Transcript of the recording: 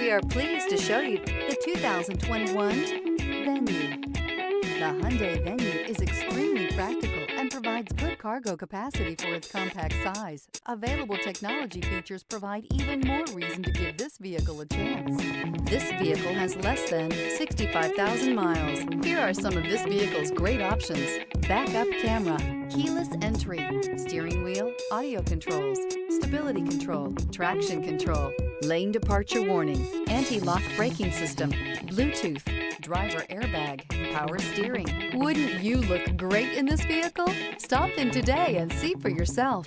We are pleased to show you the 2021 Venue. The Hyundai Venue is extremely practical and provides good cargo capacity for its compact size. Available technology features provide even more reason to give this vehicle a chance. This vehicle has less than 65,000 miles. Here are some of this vehicle's great options: backup camera, keyless entry, steering wheel audio controls, stability control, traction control, lane departure warning, anti-lock braking system, Bluetooth, driver airbag, power steering. Wouldn't you look great in this vehicle? Stop in today and see for yourself.